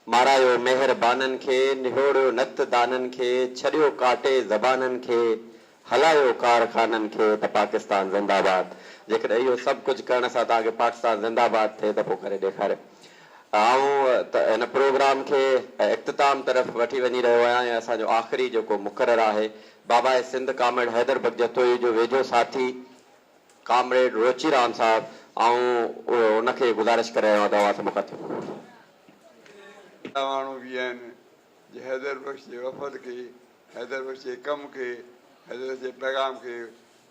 मारायो मेहरबानन खे, निहोड़ियो नत दानन खे, छॾियो काटे ज़बानन खे, हलायो कारखानन खे, त पाकिस्तान ज़िंदाबाद। जेकॾहिं इहो सभु कुझु करण सां तव्हांखे पाकिस्तान ज़िंदाबाद थिए त पोइ करे ॾेखारे। आऊं हिन प्रोग्राम खे इख़्तिताम तरफ़ वठी वञी रहियो आहियां। ऐं असांजो आख़िरी जेको मुक़ररु आहे बाबाए सिंध क़ामरेड हैदर जतोई जो वेझो साथी क़ामरेड रोचीराम साहब, ऐं उनखे गुज़ारिश करे रहियो आहियां त मुक़ररु माण्हू बि आहिनि जे हैदर बख़्श जे वफ़द खे, हैदर बख़्श जे कम खे, हैदर बख़्श जे पैगाम खे,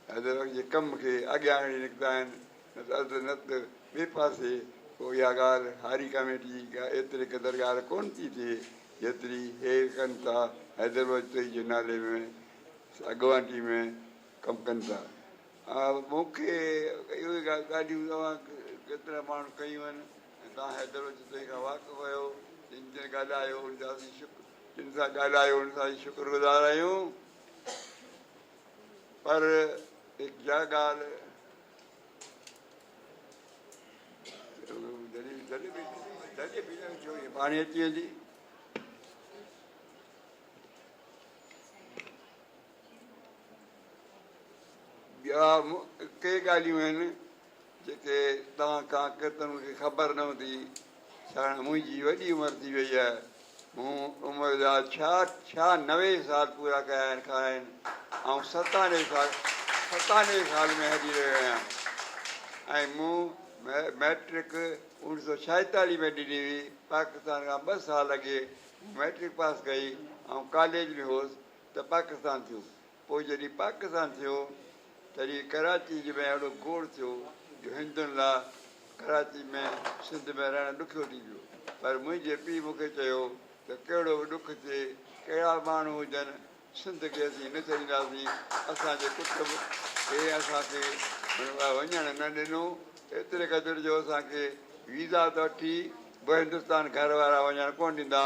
हैदर बख़्श जे कम खे अॻियां खणी निकिता आहिनि। न त ॿिए पासे पोइ इहा ॻाल्हि हारी कमेटी एतिरे क़दुरु ॻाल्हि कोन थी थिए जेतिरी हे कनि था हैदर बख़्श जे नाले में अॻुवानी में कमु कनि था। मूंखे इहो ई ॻाल्हियूं तव्हां केतिरा माण्हू कयूं आहिनि। तव्हां हैदर बख़्श खां वाक़ुफ़ु आहियो, जिन सां ॻाल्हायो उन सां शुक्रगुज़ार आहियूं। पर इहा ॻाल्हि पाणी अची वेंदी। ॿिया के ॻाल्हियूं आहिनि जेके तव्हां खां केतिरनि खे ख़बर न हूंदी। मुंहिंजी वॾी उमिरि थी वई आहे, मूं उमिरि जा 96 साल पूरा कया आहिनि ऐं 97 साल में हली रहियो आहियां। ऐं मूं मैट्रिक 1946 में ॾिनी हुई, पाकिस्तान खां 2 साल अॻे मैट्रिक पास कई ऐं कॉलेज में हुउसि त पाकिस्तान थियो। पोइ जॾहिं पाकिस्तान थियो तॾहिं कराची में अहिड़ो गोड़ थियो जो हिंदुनि लाइ कराची में सिंध में रहणु ॾुखियो थी वियो। पर मुंहिंजे पीउ मूंखे चयो त कहिड़ो बि ॾुख थिए, कहिड़ा माण्हू हुजनि, सिंध खे असीं न छॾींदासीं। असांजे कुटुंब खे असांखे वञणु न ॾिनो, एतिरे क़दुरु जो असांखे वीज़ा त वठी पोइ हिंदुस्तान घर वारा वञणु कोन ॾींदा।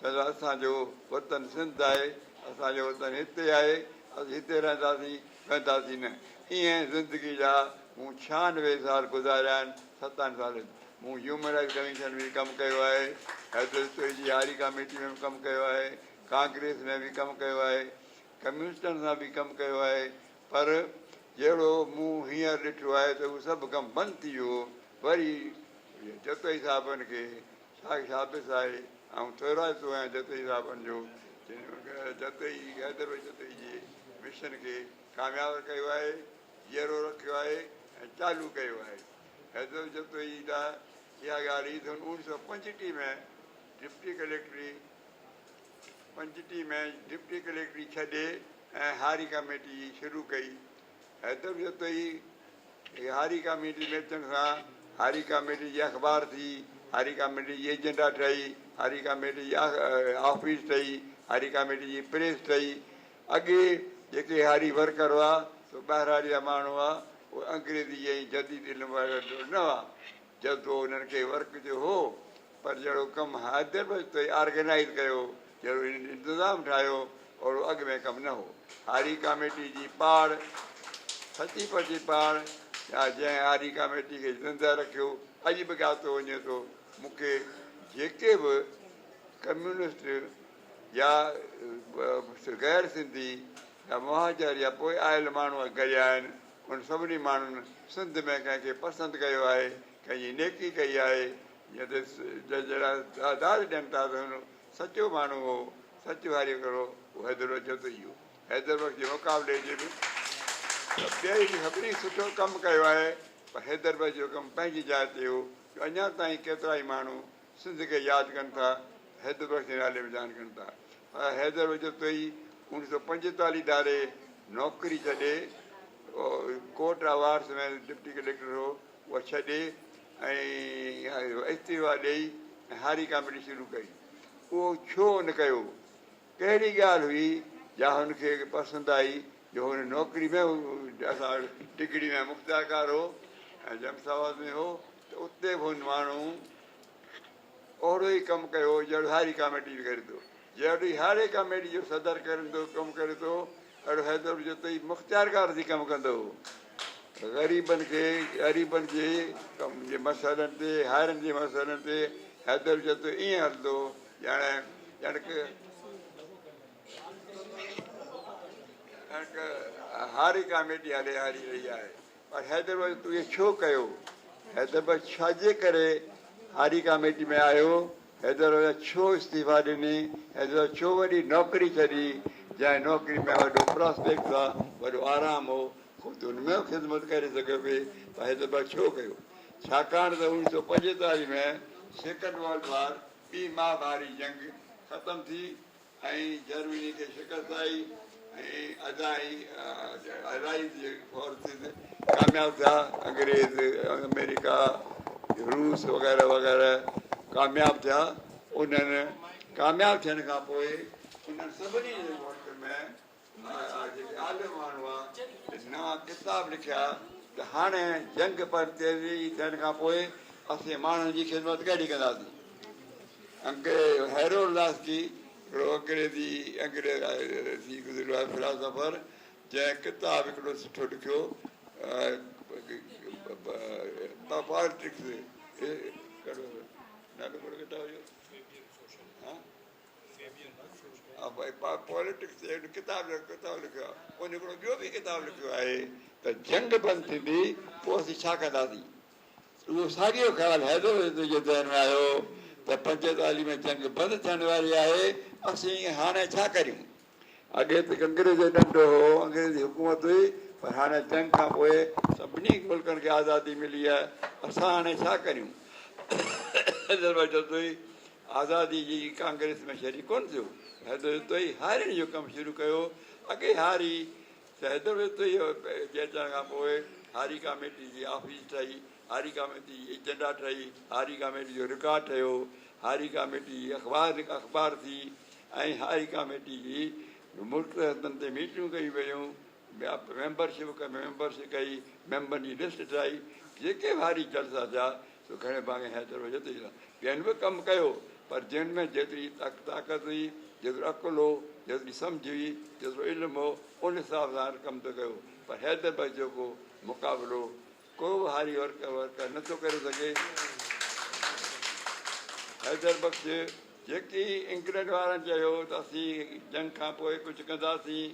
त असांजो वतन सिंध आहे, असांजो वतन हिते आहे, असीं हिते रहंदासीं, वेंदासीं न। ईअं ज़िंदगी जा मूं 96 साल गुज़ारिया आहिनि। 7 साल मूं ह्यूमन राइट्स कमीशन में कमु कयो आहे, हैदर जी हारी कमेटी में बि कमु कयो आहे, कांग्रेस में बि कमु कयो आहे, कम्यूनिस्टनि सां बि कमु कयो आहे। पर जहिड़ो मूं हींअर ॾिठो आहे त उहो सभु कमु बंदि थी वियो। वरी जतोई साहिबनि खे शाबिस आहे ऐं थोराइतो आहियां जतोई साहिबनि जो जतोई हैदर जतोई जे मिशन खे कामयाबु कयो आहे, जीअरो रखियो आहे ऐं चालू कयो आहे। हैदर जतोई लाइ इहा ॻाल्हि 1925 में डिप्टी कलेक्टरी छॾे ऐं हारी कमेटी शुरू कई। हैदर जतोई हारी कमेटी में अचण सां हारी कमेटी जी अख़बार थी, हारी कमेटी जी एजेंडा ठही, हारी कमेटी जी ऑफिस ठही, हारी कमेटी जी प्रेस ठही। अॻे जेके हारी वर्कर हुआ सो ॿाहिरां जा माण्हू हुआ, उहे अंग्रेज़ी ऐं जदीद इल्म वारा न हुआ। जदो उन्हनि खे वर्क जो हो, पर जहिड़ो कमु हैदर बख़्श ऑर्गेनाइज़ कयो, जहिड़ो इंतिज़ाम ठाहियो, ओहिड़ो अॻु में कमु न हो। हारी कमेटी जी पाड़, सची पची पाड़, जंहिं हारी कमेटी खे ज़िंदा रखियो, अॼु बि ॻातो वञे थो। मूंखे जेके बि कम्यूनिस्ट या गैर सिंधी या मुहाजर या पोइ आयल माण्हू गया आहिनि, उन सभिनी माण्हुनि सिंध में कंहिंखे पसंदि कयो आहे, कंहिंजी नेकी कई आहे। जहिड़ा दाद ॾियनि था त सचो माण्हू हो, सचो हारी करो, उहो हैदर जतोई हो। हैदर बख़्श जे मुक़ाबले जे बि ॿिए सभिनी सुठो कमु कयो आहे, पर हैदर बख़्श जो कमु पंहिंजी जाइ ते हो। अञा ताईं केतिरा ई माण्हू सिंध खे यादि कनि था, हैदर बख़्श जे नाले में ध्यानु कनि था। हैदर जतोई 1945 धारे नौकिरी छॾे, कोट अवार्ड्स में डिप्टी कलेक्टर हो, उहा छॾे ऐं इस्तीफ़ा ॾेई हारी कमेटी शुरू कई। उहो छो न कयो, कहिड़ी ॻाल्हि हुई या हुनखे पसंदि आई जो हुन नौकिरी में असां डिग्री में मुख़्तियारकार हो ऐं जमसाबाद में हो, त उते बि हुन माण्हू ओहिड़ो ई कमु कयो जहिड़ो हारी कमेटी बि करे थो। जहिड़ी हारी कमेटी जो सदर कमु करे थो, अहिड़ो हैदर जतोई मुख़्तियारकार थी कमु कंदो हो। ग़रीबनि जे मसइलनि ते, हारियुनि जे मसइलनि ते हैदर जतोई ईअं हलंदो हारी कॉमेडी हले हारी रही आहे पर हैदर भाई तूं इहो छो कयो हैदर भाई छाजे करे हारी कॉमेडी में आयो हैदर भाई छो इस्तीफ़ा ॾिनी हैदर भाई छो वॾी नौकिरी छॾी जंहिं नौकिरी में वॾो प्रोस्पेक्ट आहे वॾो आराम हो ख़ुदि हुन में ख़िदमत करे सघे पई त हैदर भाई छो कयो छाकाणि त 1945 में सेकेंड वर्ल्ड वार ॿी महाभारी जंग ख़तमु थी ऐं जर्मनी खे शिकस्त आई ऐं अलाइड फोर्सिस कामयाबु थिया अंग्रेज़ अमेरिका रूस वग़ैरह वग़ैरह कामयाबु थिया उन्हनि कामयाबु थियण खां पोइ उन्हनि सभिनी मुल्क में जेके आलिम माण्हू आहे नवां किताब लिखिया त हाणे जंग पर थियण खां पोइ असीं माण्हुनि जी ख़िदमत कहिड़ी कंदासीं हैरोल्दास की अंग्रेज़ी गुज़रियो आहे फिलासफर जंहिं किताब हिकिड़ो सुठो लिखियो पॉलिटिक्स पॉलिटिक्स किताब लिखियो आहे उन हिकिड़ो ॿियो बि किताब लिखियो आहे त जंग बंदि थींदी पोइ असीं छा कंदासीं उहो साॻियो ख़्यालु हैदर जे ज़हन में आयो त 45 में जंग बंदि थियण वारी आहे असीं हाणे छा करियूं अॻे त अंग्रेज़ ॾंडो हो अंग्रेज़ी हुकूमत हुई पर हाणे जंग खां पोइ सभिनी मुल्कनि खे आज़ादी मिली आहे असां हाणे छा करियूं हैदर भाई जतोई आज़ादी जी कांग्रेस में शरीक कोन थियो हैदर जतोई हारियुनि जो कमु शुरू कयो अॻे हारी त हैदर जतोई जे अचण खां पोइ हारी कॉमेटी जी ऑफिस ठही हारी कॉमेटी जी एजेंडा ठही हारी कॉमेटी जो रिकॉर्ड ठहियो हारी कॉमेटी जी अख़बार थी ऐं हारी कॉमेटी जी मुल्क हंधनि ते मीटिंगूं कयूं वयूं मेंबरशिप कई मेंबरनि जी लिस्ट ठाही जेके हारी जलसा थिया सो घणे भाङे हैदर जतोई ॿियनि बि कमु कयो पर जिन में जेतिरी ताक़त हुई जेतिरो अकुल हो जेतिरी सम्झ हुई जेतिरो इल्मु हो उन हिसाब सां कमु थो कयो पर हैदर भाई जेको मुक़ाबिलो को बि हारी वर्कर नथो करे सघे हैदर बख़्श जेकी इंग्लैंड वारनि चयो त असीं जंग खां पोइ कुझु कंदासीं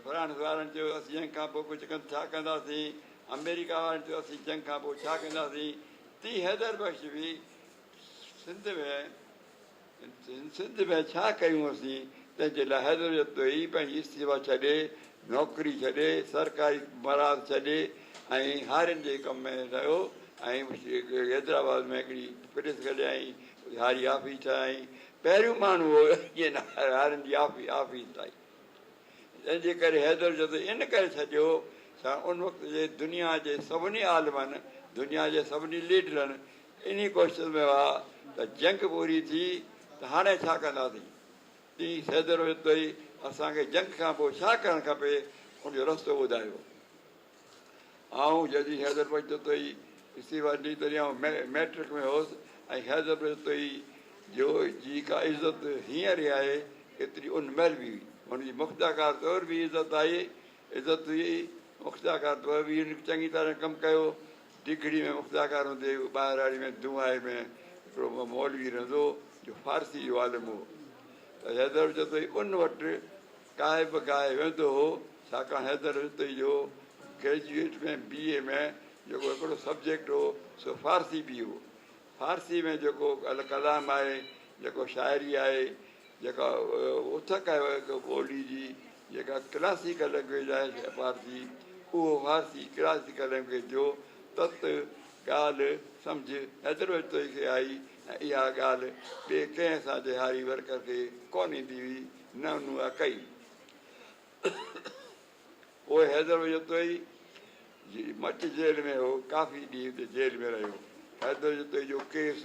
फ्रांस वारनि चयो असीं जंग खां पोइ कुझु छा कंदासीं अमेरिका वारनि चयो असीं जंग खां पोइ छा कंदासीं ती हैदर बख़्श बि सिंध में छा कयूं असीं तंहिंजे लाइ हैदर जतोई पंहिंजी इस्तीफ़ा छॾे नौकिरी छॾे सरकारी मराद छॾे ऐं हारियुनि जे कम में रहियो ऐं हैदराबाद में हिकिड़ी प्रेस कढियईं हारी ऑफिस ठाही पहिरियों माण्हू हो हारियुनि जी ऑफिस ठाही जंहिंजे करे हैदर जतोई इन करे छॾियो छा उन वक़्त जे दुनिया जे सभिनी आलमनि दुनिया जे सभिनी लीडरनि इन कोशिशि में हुआ त जंग पूरी थी त हाणे छा कंदासीं ती हैदर जतोई असांखे जंग खां पोइ छा करणु खपे उनजो रस्तो ॿुधायो ऐं जॾहिं हैदर भाई जतोई इस्तीफ़ा ॾिनी तॾहिं आउं मैट्रिक में हुउसि ऐं हैदर जतोई जो जी का इज़त हींअर ई आहे एतिरी उन महिल बि हुई हुनजी मुख़्ताकार तौर बि इज़त हुई मुख़्ताकार तौर बि चङी तरह कमु कयो डिघड़ी में मुख़्ताकार हूंदे ॿाहिराड़ी में दुआई में हिकिड़ो मौलवी रहंदो जो फारसी जो आलिम हो त हैदर जतोई उन वटि काए बि गाए वेंदो हो छाकाणि हैदर जतोई जो ग्रेजुएट में BA में जेको हिकिड़ो सब्जेक्ट हो सो फारसी बि हो फारसी में जेको कलाम आहे जेको शाइरी आहे जेका उथक आहे ॿोली जी जेका क्लासिकल लैंग्वेज आहे फारसी उहो फारसी क्लासिकल लैंग्वेज जो तत ॻाल्हि सम्झ हैदर जतोई खे आई ऐं इहा ॻाल्हि ॿिए कंहिं असांजे हारी वर्कर खे कोन ईंदी हुई न उहा कई पोइ हैदर जतोई मट जेल में हो काफ़ी ॾींहं ते जेल में रहियो हैदर जतोई जो केस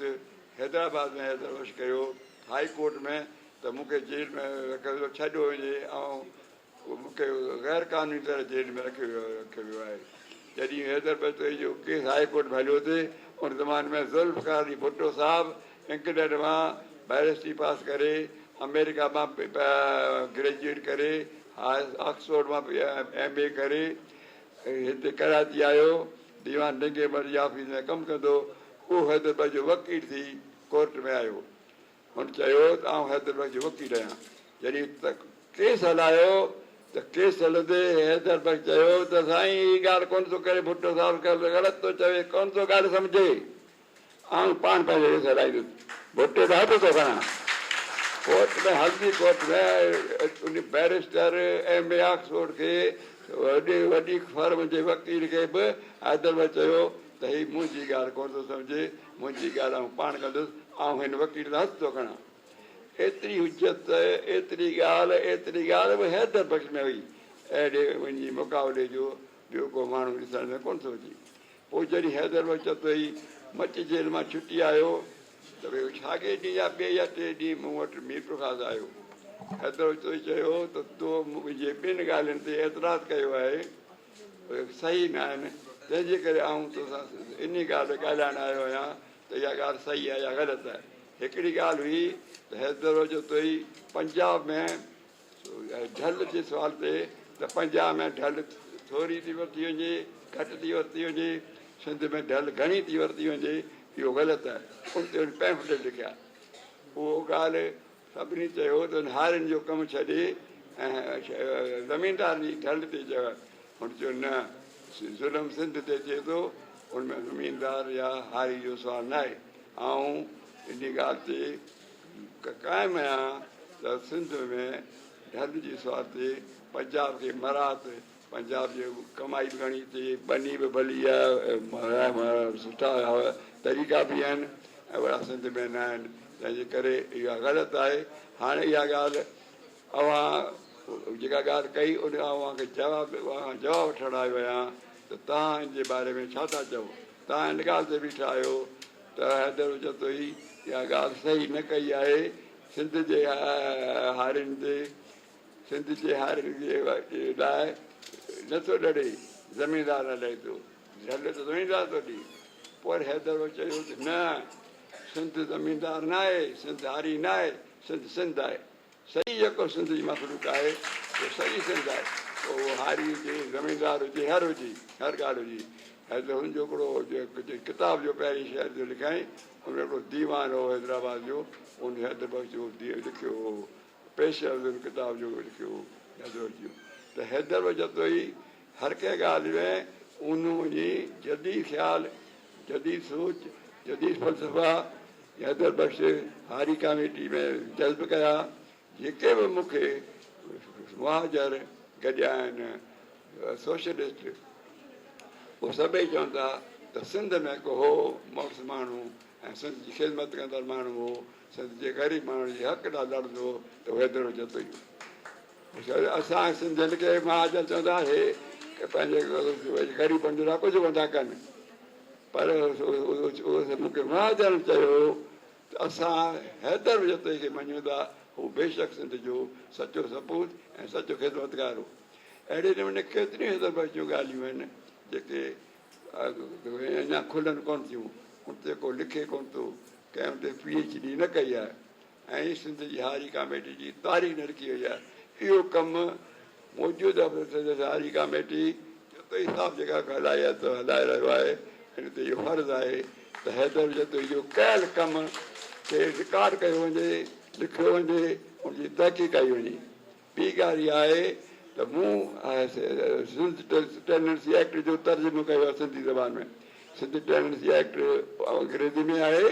हैदराबाद में हैदर बख़्श कयो हाई कोर्ट में त मूंखे जेल में रखियो छॾियो वञे ऐं मूंखे गैर क़ानूनी तरह जेल में रखियो वियो आहे जॾहिं हैदर जतोई जो केस हाई कोर्ट में हलियो थिए उन ज़माने में ज़ुल्फ़िकार अली भुट्टो साहिबु इंग्लैंड मां बैरिस्ट्री पास करे अमेरिका मां ग्रेजुएट करे ऑक्सफोर्ड मां MA करे हिते कराची आयो दीवान डंगे मर जी ऑफिस में कमु कंदो उहो हैदर भाई जो वकील थी कोर्ट में आयो हुन चयो त आउं हैदर बख्श जो वकील आहियां। जॾहिं केस हलायो त केस हलंदे हैदर बख्श चयो त साईं हीअ ॻाल्हि कोन थो करे, भुट्टो साहिब ग़लति थो चवे, कोन थो ॻाल्हि सम्झे, आउं पाण पंहिंजो केस हलाईंदुसि, भुट्टे त हथ थो खणां। कोर्ट में हल्दी, कोर्ट में उन बैरिस्टर MA ऑक्सफोर्ड खे वॾी फर्म जे वकील खे बि हैदर बख्श चयो त हीअ मुंहिंजी ॻाल्हि कोन थो सम्झे, मुंहिंजी ॻाल्हि आउं पाण कंदुसि, आउं हिन वकील सां हथ थो खणां। एतिरी हुजत, एतिरी ॻाल्हि बि हैदर बख्श में हुई। अहिड़े वञी मुक़ाबले जो ॿियो को माण्हू ॾिसण में कोन थो अचे। पोइ जॾहिं हैदर बख्श जतोई मची जेल मां छुटी आयो त भई साॻे ॾींहुं या ॿिए या टे ॾींहं मूं वटि मीर प्रकाश आयो। हैदर बख्श चयो त तो मुंहिंजे ॿिनि ॻाल्हियुनि ते एतिराज़ कयो आहे, सही न आहिनि, तंहिंजे करे आउं तोसां इन ॻाल्हि ॻाल्हाइण आयो आहियां त इहा ॻाल्हि सही आहे या ग़लति आहे। हिकिड़ी ॻाल्हि हुई त हैदर बख्श जतोई पंजाब में ढल जे सुवाल ते त पंजाब में ढल थोरी थी वरिती वञे, घटि थी वरिती वञे, सिंध में ढल घणी थी वरिती वञे, इहो ग़लति आहे। उन ते पैम्फलेट लिखिया। उहो ॻाल्हि सभिनी चयो त हारियुनि जो कमु छॾे ऐं ज़मीनदारनि जी ढल ते चयो। हुन चयो न, ज़ुल्म सिंध ते थिए थो, उनमें ज़मीनदार या हारी जो सुवालु न आहे। ऐं इन ॻाल्हि ते क़ाइमु आहियां त सिंध में ढल जी सुवाल ते पंजाब खे मराहत, पंजाब जी कमाई बि घणी थिए, बनी बि भली आहे, सुठा तरीक़ा बि आहिनि ऐं वॾा सिंध में न आहिनि, तंहिंजे करे इहा ग़लति आहे। हाणे इहा ॻाल्हि अवां जेका ॻाल्हि कई उन अव्हांखे जवाबु वठणु आयो आहियां त तव्हां इन जे बारे में छा था चओ। तव्हां इन ॻाल्हि ते बीठा आहियो त हैदर जतोई इहा ॻाल्हि सही न कई आहे। सिंध जे हारियुनि ते, सिंध जे हारियुनि जे लाइ नथो लड़े, ज़मीनदार न लहे थो, ढल त ज़मीनदार थो ॾे। पोइ हैदर चयो त न, सिंध ज़मीनदार न आहे, सिंध हारी न आहे, सिंध आहे। सही जेको सिंध जी मखलूक आहे उहो सही सिंध आहे। उहो हारी हुजे, ज़मीनदार हुजे, हर ॻाल्हि हुजे। हैदर हुनजो हिकिड़ो किताब जो पहिरीं शहर जो लिखाई, उन हिकिड़ो दीवान हो हैदराबाद जो, उन हैदर बख्श जो लिखियो हो, पेशल किताब जो लिखियो हो हैदर जो। त हैदर बख्श जतोई हर कंहिं ॻाल्हि में उन जी जदीद ख़्यालु, जदीद सोच, जदीद फ़लसफ़ा हैदर बख्श हारी कमेटी में जज़्ब कया। जेके बि मूंखे महाजर गॾिया आहिनि, सोशलिस्ट, उहे सभई चवनि था त सिंध में को हो मौक़्स माण्हू ऐं सिंध जी ख़िदमत कंदड़ माण्हू हो, सिंध जे ग़रीब माण्हू जे हक़ लाइ लड़ंदो त हैदर बख्श जतोई। असां सिंधियुनि खे महाजन चवंदा हे पंहिंजे ग़रीबनि जे लाइ कुझु कोन था कनि, पर मूंखे महाजन चयो त असां हैदर जतोई खे मञूं था, हू बेशक सिंध जो सचो सपूत ऐं सचो ख़िदमतगार हो। अहिड़े नमूने केतिरियूं हैदर बख्श जूं ॻाल्हियूं आहिनि जेके अञा खुलनि कोन थियूं, उन ते को लिखे कोन थो, कंहिं उन ते PhD न कई आहे ऐं सिंध जी हारी कमेटी जी तारीख़ न लिखी वई आहे। इहो कमु मौजूदा हारी कमेटी जतोई साहिबु जेका हलाए रहियो आहे, इन ते इहो फर्ज़ु आहे त हैदर जतोई जो कयल कमु खे रिकॉर्ड कयो वञे, लिखियो वञे, उनजी तहक़ीक़ कई वञे। ॿी ॻाल्हि इहा आहे त मूं सिंध टेनेंसी एक्ट जो तर्जुमो कयो आहे सिंधी ज़बान में। सिंध टेनेंसी एक्ट अंग्रेज़ी में आहे,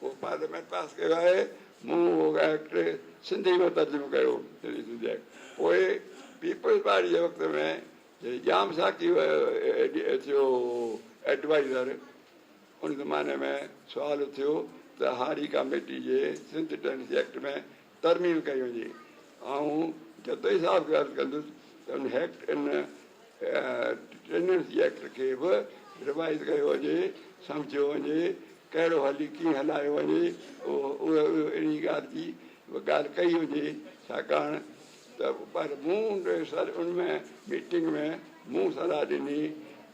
उहो पार्लियामेंट पास कयो आहे, मूं उहो एक्ट सिंधी में तर्जुमो कयो, सिंधी एक्ट। पोइ पीपल्स पार्टी जे वक़्त में जॾहिं जाम साकी थियो एडवाइज़र, उन ज़माने में सुवालु थियो त हारी कमेटी जे सिंध टेनेंसी एक्ट में तरमीम कई वञे। ऐं जतोई साहिब खे अर्ज़ु कंदुसि त उन टेनेंसी एक्ट खे बि रिवाइज़ कयो वञे, सम्झियो वञे, कहिड़ो हली कीअं हलायो वञे, उहो इन ॻाल्हि जी ॻाल्हि कई वञे। छाकाणि त पर मूं उन में मीटिंग में मूं सलाह ॾिनी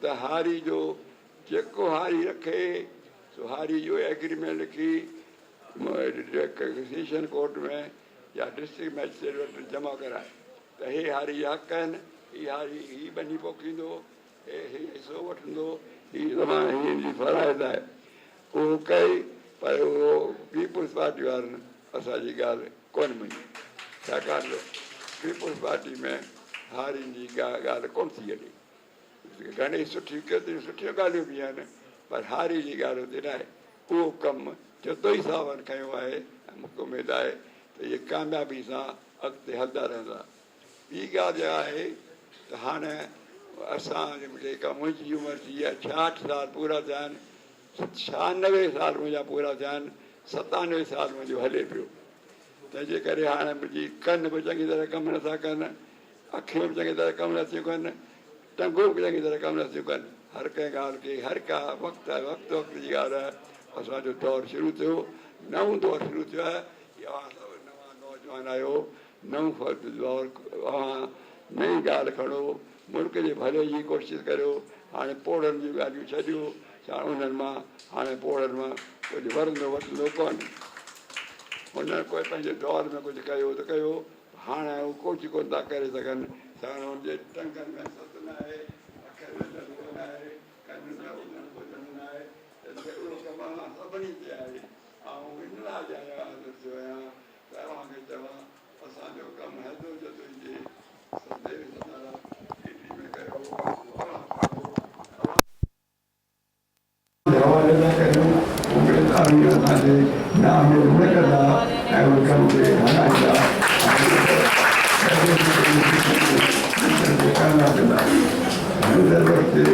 त हारी जो जेको हारी रखे सो हारी जो एग्रीमेंट लिखी सेशन कोर्ट में या डिस्ट्रिक्ट मैजिस्ट्रेट वटि जमा कराए त हे हारी जा हक़ आहिनि, हीअ हारी हीअ बनी पोखींदो, हे हिसो वठंदो, हीअ ज़माने जी फ़राइज़ आहे। उहो कई, पर उहो पीपल्स पार्टी वारनि असांजी ॻाल्हि कोन मञी छाकाणि त पीपुल्स पार्टी में हारी जी ॻाल्हि कोन थी हली घणेई सुठियूं केतिरियूं सुठियूं ॻाल्हियूं बि आहिनि पर हारी जी ॻाल्हि हुते न आहे उहो कमु जतोई साहबनि खयो आहे ऐं मूंखे उमेद आहे त इहे कामयाबी सां अॻिते हलंदा रहंदा ॿी ॻाल्हि इहा आहे त हाणे असां जेका मुंहिंजी उमिरि थी आहे 66 साल पूरा थिया आहिनि 96 साल मुंहिंजा पूरा थिया आहिनि 97 साल मुंहिंजो हले पियो तंहिंजे करे हाणे मुंहिंजी कन बि चङी तरह कमु नथा कनि अखियूं बि चङी तरह कमु नथियूं कनि टंगूं बि चङी तरह कमु नथियूं कनि हर कंहिं ॻाल्हि खे हर का वक़्तु आहे वक़्तु जी ॻाल्हि आहे असांजो दौरु शुरू थियो नओं दौरु शुरू थियो आहे नवां नौजवान आहियो नओं दौरु नई ॻाल्हि खणो मुल्क जे भले जी कोशिशि करियो हाणे पोड़नि जूं ॻाल्हियूं छॾियो छा उन्हनि मां हाणे पोड़नि मां कुझु वरंदो वठंदो कोन हुननि कोई पंहिंजे दौर में कुझु कयो त कयो हाणे हू कुझु कोन था करे सघनि छा हुनजे टंगनि में सत न आहे अखियुनि में दर्द न आहे कन में ॿुधण न आहे उहो कमु सभिनी ते आहे ऐं इन लाइ थियो आहियां तव्हांखे चवां असांजो कमु हैदर जतोई जे हवाले था करियूं उमेदवारी असांजे नाम में न कंदा ऐं उन कम खे हलाईंदा हैदर वटि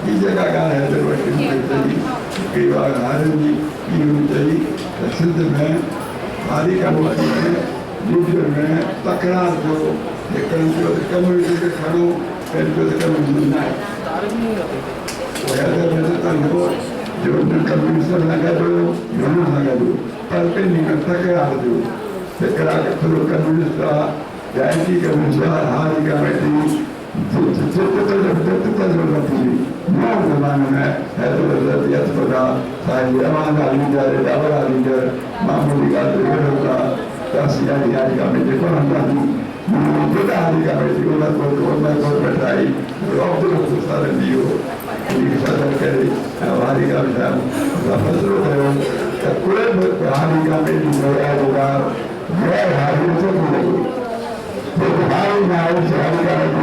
ॿी जॻह ॻाल्हि हैदर वटि मूंखे चई कई बार हारियुनि जी इहो चई त सिंध में हारी कमेटी में लीडर में तकरार जो हिकिड़नि जो त कम्यूनिटी खे खणो ॿियनि जो त कम्यूनिटी न आहे हैदर में तंगो जो कम्यूनिस्ट सां गॾु हुन सां गॾु पर पंहिंजी में तकरार जो हिकिड़ा थोरो कम्यूनिस्ट आहे या एंटी कम्यूनिस्ट आहे हारी कमेटी नओं ज़माने में हैदर लीडर डाबरा लीडर मामूली ॻाल्हि था हारी कमेटी कोन कंदी जेका हारी कमेटी उन गवर्नमेंट आई सदर करे ऐं हारी कमेटी फ़ैसिलो कयो त कोई बि हारी कमेटी हारी